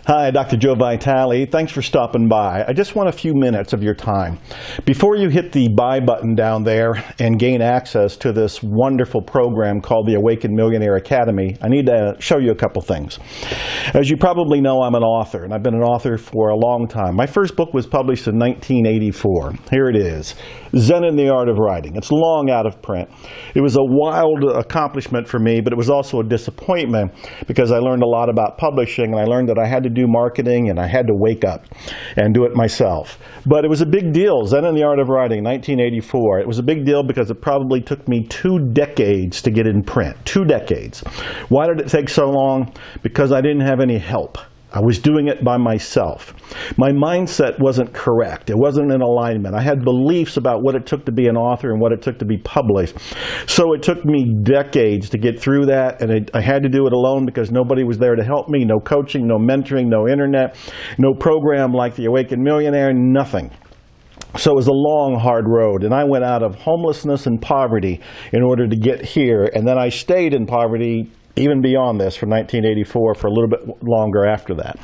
Hi, Dr. Joe Vitale. Thanks for stopping by. I just want a few minutes of your time. Before you hit the buy button down there and gain access to this wonderful program called the Awakened Millionaire Academy, I need to show you a couple things. As you probably know, I'm an author, and I've been an author for a long time. My first book was published in 1984. Here it is, Zen and the Art of Writing. It's long out of print. It was a wild accomplishment for me, but it was also a disappointment because I learned a lot about publishing, and I learned that I had to do marketing and I had to wake up and do it myself. But it was a big deal. Zen and the Art of Writing, 1984. It was a big deal because it probably took me 2 decades to get in print. 2 decades. Why did it take so long? Because I didn't have any help. I was doing it by myself. My mindset wasn't correct. It wasn't in alignment. I had beliefs about what it took to be an author and what it took to be published. So it took me decades to get through that, and I had to do it alone because nobody was there to help me. No coaching, no mentoring, no internet, no program like the Awakened Millionaire, nothing. So it was a long, hard road, and I went out of homelessness and poverty in order to get here, and then I stayed in poverty even beyond this, from 1984 for a little bit longer after that.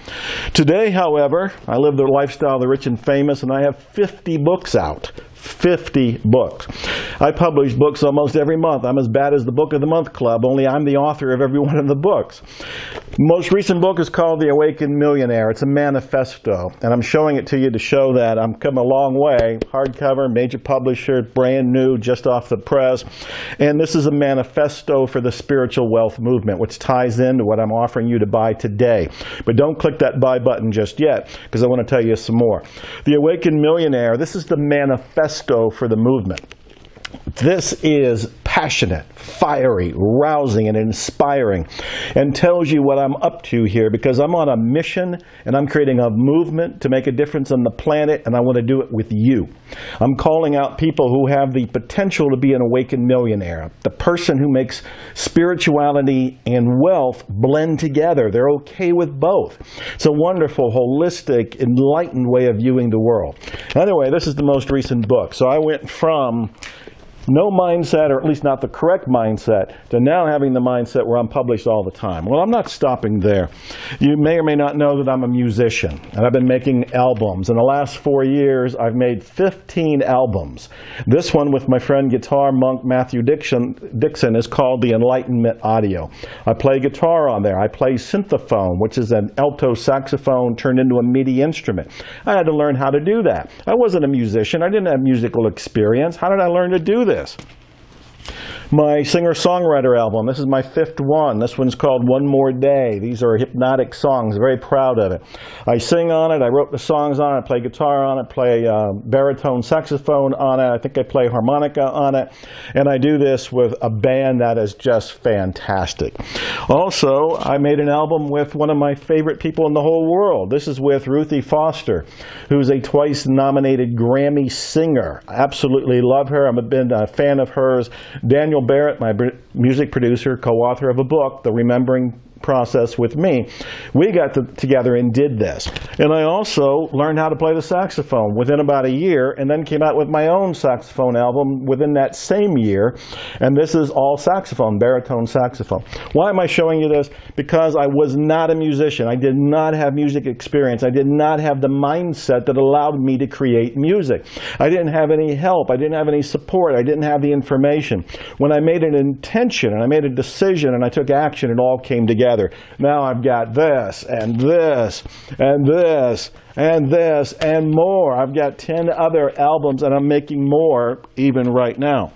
Today, however, I live the lifestyle of the rich and famous, and I have 50 books out. 50 books. I publish books almost every month. I'm as bad as the Book of the Month Club, only I'm the author of every one of the books. Most recent book is called The Awakened Millionaire. It's a manifesto, and I'm showing it to you to show that I'm come a long way. Hardcover, major publisher, brand new, just off the press. And this is a manifesto for the spiritual wealth movement, which ties into what I'm offering you to buy today. But don't click that buy button just yet, because I want to tell you some more. The Awakened Millionaire, this is the manifesto for the movement. This is passionate, fiery, rousing, and inspiring, and tells you what I'm up to here, because I'm on a mission and I'm creating a movement to make a difference on the planet, and I want to do it with you. I'm calling out people who have the potential to be an awakened millionaire, the person who makes spirituality and wealth blend together. They're okay with both. It's a wonderful, holistic, enlightened way of viewing the world. Anyway, this is the most recent book. So I went from no mindset, or at least not the correct mindset, to now having the mindset where I'm published all the time. Well, I'm not stopping there. You may or may not know that I'm a musician, and I've been making albums. In the last 4 years, I've made 15 albums. This one with my friend guitar monk Matthew Dixon is called the Enlightenment Audio. I play guitar on there. I play synthophones, which is an alto saxophone turned into a MIDI instrument. I had to learn how to do that. I wasn't a musician. I didn't have musical experience. How did I learn to do this? My singer-songwriter album, this is my 5th one. This one's called One More Day. These are hypnotic songs, very proud of it. I sing on it, I wrote the songs on it, I play guitar on it, play baritone saxophone on it, I think I play harmonica on it, and I do this with a band that is just fantastic. Also, I made an album with one of my favorite people in the whole world. This is with Ruthie Foster, who's a twice-nominated Grammy singer. I absolutely love her. I've been a fan of hers. Daniel Barrett, my music producer, co-author of a book, The Remembering Process with me, we got together and did this. And I also learned how to play the saxophone within about a year, and then came out with my own saxophone album within that same year. And this is all saxophone, baritone saxophone. Why am I showing you this? Because I was not a musician. I did not have music experience. I did not have the mindset that allowed me to create music. I didn't have any help. I didn't have any support. I didn't have the information. When I made an intention and I made a decision and I took action, it all came together. Now I've got this, and this, and this, and this, and more. I've got 10 other albums, and I'm making more even right now.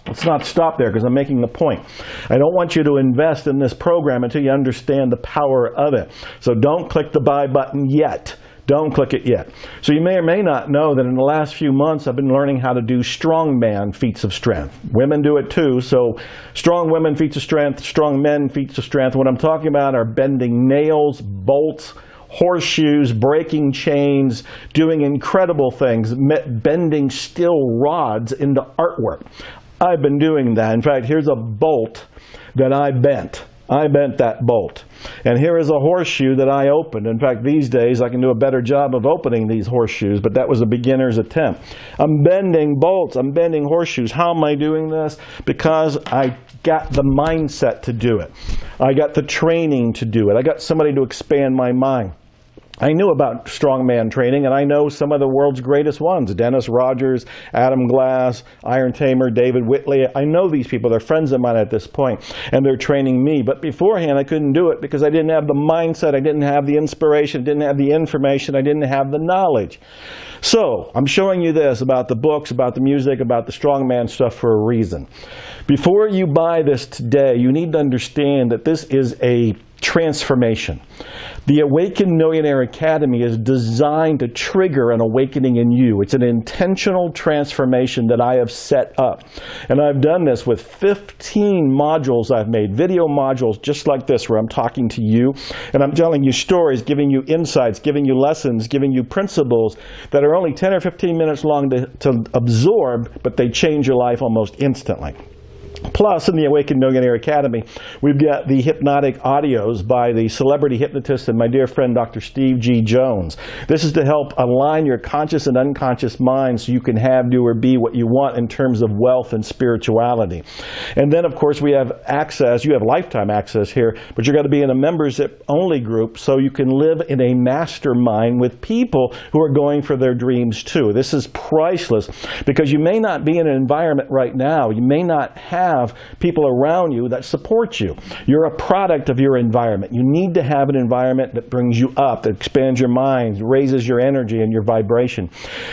Let's not stop there, because I'm making the point. I don't want you to invest in this program until you understand the power of it. So don't click the buy button yet. Don't click it yet. So you may or may not know that in the last few months I've been learning how to do strongman feats of strength. Women do it too, so strong women feats of strength, strong men feats of strength. What I'm talking about are bending nails, bolts, horseshoes, breaking chains, doing incredible things, bending steel rods into artwork. I've been doing that. In fact, here's a bolt that I bent. I bent that bolt. And here is a horseshoe that I opened. In fact, these days I can do a better job of opening these horseshoes, but that was a beginner's attempt. I'm bending bolts. I'm bending horseshoes. How am I doing this? Because I got the mindset to do it. I got the training to do it. I got somebody to expand my mind. I knew about strongman training, and I know some of the world's greatest ones. Dennis Rogers, Adam Glass, Iron Tamer, David Whitley. I know these people. They're friends of mine at this point, and they're training me. But beforehand, I couldn't do it because I didn't have the mindset. I didn't have the inspiration. I didn't have the information. I didn't have the knowledge. So I'm showing you this about the books, about the music, about the strongman stuff for a reason. Before you buy this today, you need to understand that this is a transformation. The Awakened Millionaire Academy is designed to trigger an awakening in you. It's an intentional transformation that I have set up. And I've done this with 15 modules I've made, video modules just like this, where I'm talking to you and I'm telling you stories, giving you insights, giving you lessons, giving you principles that are only 10 or 15 minutes long to absorb, but they change your life almost instantly. Plus, in the Awakened Millionaire Academy, we've got the hypnotic audios by the celebrity hypnotist and my dear friend, Dr. Steve G. Jones. This is to help align your conscious and unconscious mind so you can have, do, or be what you want in terms of wealth and spirituality. And then, of course, we have access. You have lifetime access here, but you're going to be in a members-only group so you can live in a mastermind with people who are going for their dreams too. This is priceless because you may not be in an environment right now. You may not have people around you that support you. You're a product of your environment. You need to have an environment that brings you up, that expands your mind, raises your energy and your vibration.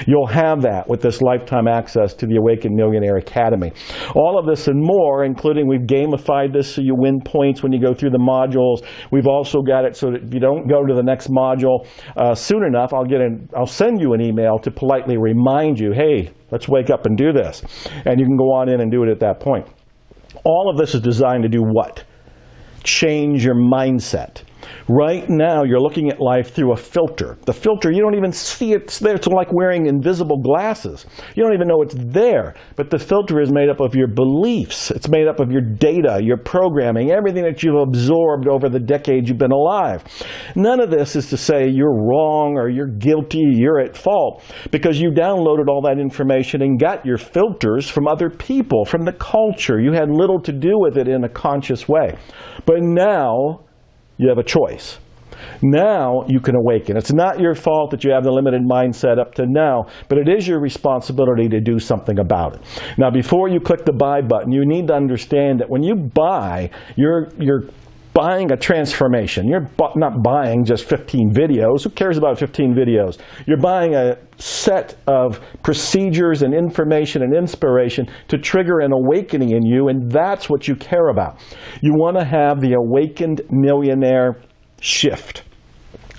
You'll have that with this lifetime access to the Awakened Millionaire Academy. All of this and more, including we've gamified this so you win points when you go through the modules. We've also got it so that if you don't go to the next module soon enough, I'll send you an email to politely remind you, hey, let's wake up and do this. And you can go on in and do it at that point. All of this is designed to do what? Change your mindset. Right now, you're looking at life through a filter. The filter, you don't even see it's there. It's like wearing invisible glasses. You don't even know it's there. But the filter is made up of your beliefs. It's made up of your data, your programming, everything that you've absorbed over the decades you've been alive. None of this is to say you're wrong or you're guilty, you're at fault, because you downloaded all that information and got your filters from other people, from the culture. You had little to do with it in a conscious way. But now, you have a choice. Now you can awaken. It's not your fault that you have the limited mindset up to now, but it is your responsibility to do something about it. Now, before you click the buy button, you need to understand that when you buy, you're buying a transformation. You're not buying just 15 videos. Who cares about 15 videos? You're buying a set of procedures and information and inspiration to trigger an awakening in you, and that's what you care about. You want to have the Awakened Millionaire shift.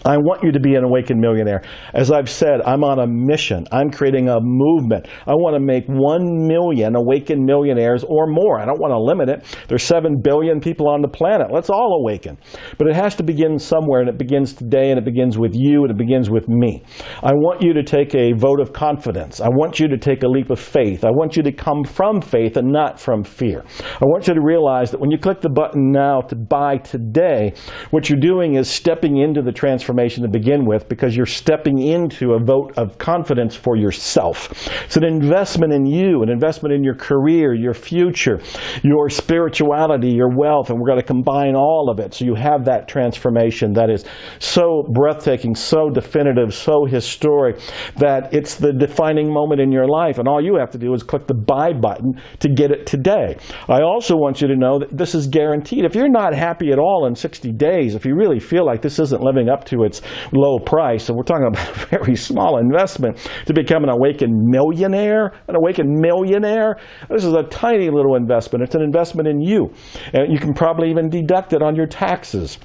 I want you to be an awakened millionaire. As I've said, I'm on a mission. I'm creating a movement. I want to make 1 million awakened millionaires or more. I don't want to limit it. There's 7 billion people on the planet. Let's all awaken. But it has to begin somewhere, and it begins today, and it begins with you, and it begins with me. I want you to take a vote of confidence. I want you to take a leap of faith. I want you to come from faith and not from fear. I want you to realize that when you click the button now to buy today, what you're doing is stepping into the transformation to begin with, because you're stepping into a vote of confidence for yourself. It's an investment in you, an investment in your career, your future, your spirituality, your wealth, and we're going to combine all of it so you have that transformation that is so breathtaking, so definitive, so historic that it's the defining moment in your life, and all you have to do is click the buy button to get it today. I also want you to know that this is guaranteed. If you're not happy at all in 60 days, if you really feel like this isn't living up to its low price, and we're talking about a very small investment to become an awakened millionaire, this is a tiny little investment. It's an investment in you, and you can probably even deduct it on your taxes.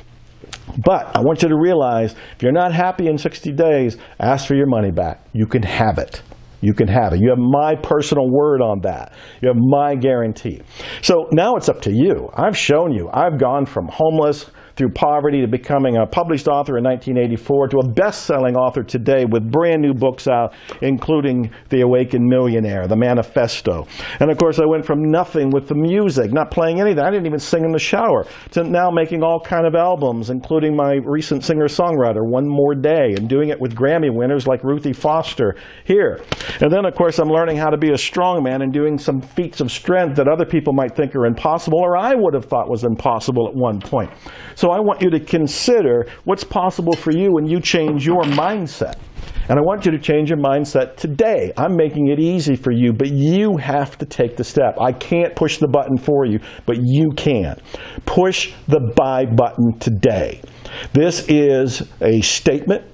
But I want you to realize, if you're not happy in 60 days, ask for your money back. You can have it. You can have it. You have my personal word on that. You have my guarantee. So now it's up to you. I've shown you. I've gone from homeless through poverty to becoming a published author in 1984 to a best-selling author today with brand new books out, including The Awakened Millionaire, The Manifesto. And of course, I went from nothing with the music, not playing anything. I didn't even sing in the shower, to now making all kind of albums, including my recent singer-songwriter, One More Day, and doing it with Grammy winners like Ruthie Foster here. And then, of course, I'm learning how to be a strongman and doing some feats of strength that other people might think are impossible, or I would have thought was impossible at one point. So I want you to consider what's possible for you when you change your mindset. And I want you to change your mindset today. I'm making it easy for you, but you have to take the step. I can't push the button for you, but you can. Push the buy button today. This is a statement,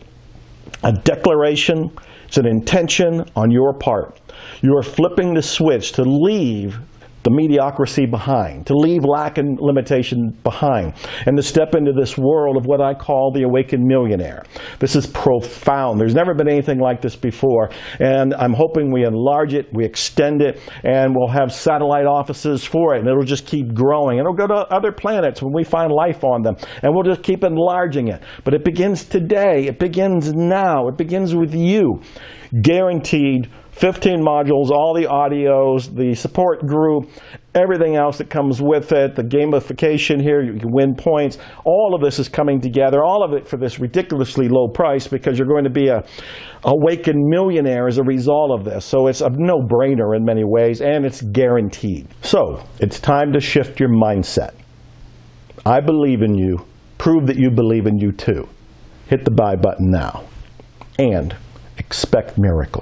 a declaration, it's an intention on your part. You are flipping the switch to leave the mediocrity behind, to leave lack and limitation behind, and to step into this world of what I call the awakened millionaire. This is profound. There's never been anything like this before, and I'm hoping we enlarge it, we extend it, and we'll have satellite offices for it, and it'll just keep growing. It'll go to other planets when we find life on them, and we'll just keep enlarging it. But it begins today. It begins now. It begins with you. Guaranteed 15 modules, all the audios, the support group, everything else that comes with it, the gamification here, you can win points. All of this is coming together, all of it for this ridiculously low price, because you're going to be a awakened millionaire as a result of this. So it's a no-brainer in many ways, and it's guaranteed. So it's time to shift your mindset. I believe in you. Prove that you believe in you too. Hit the buy button now, and expect miracles.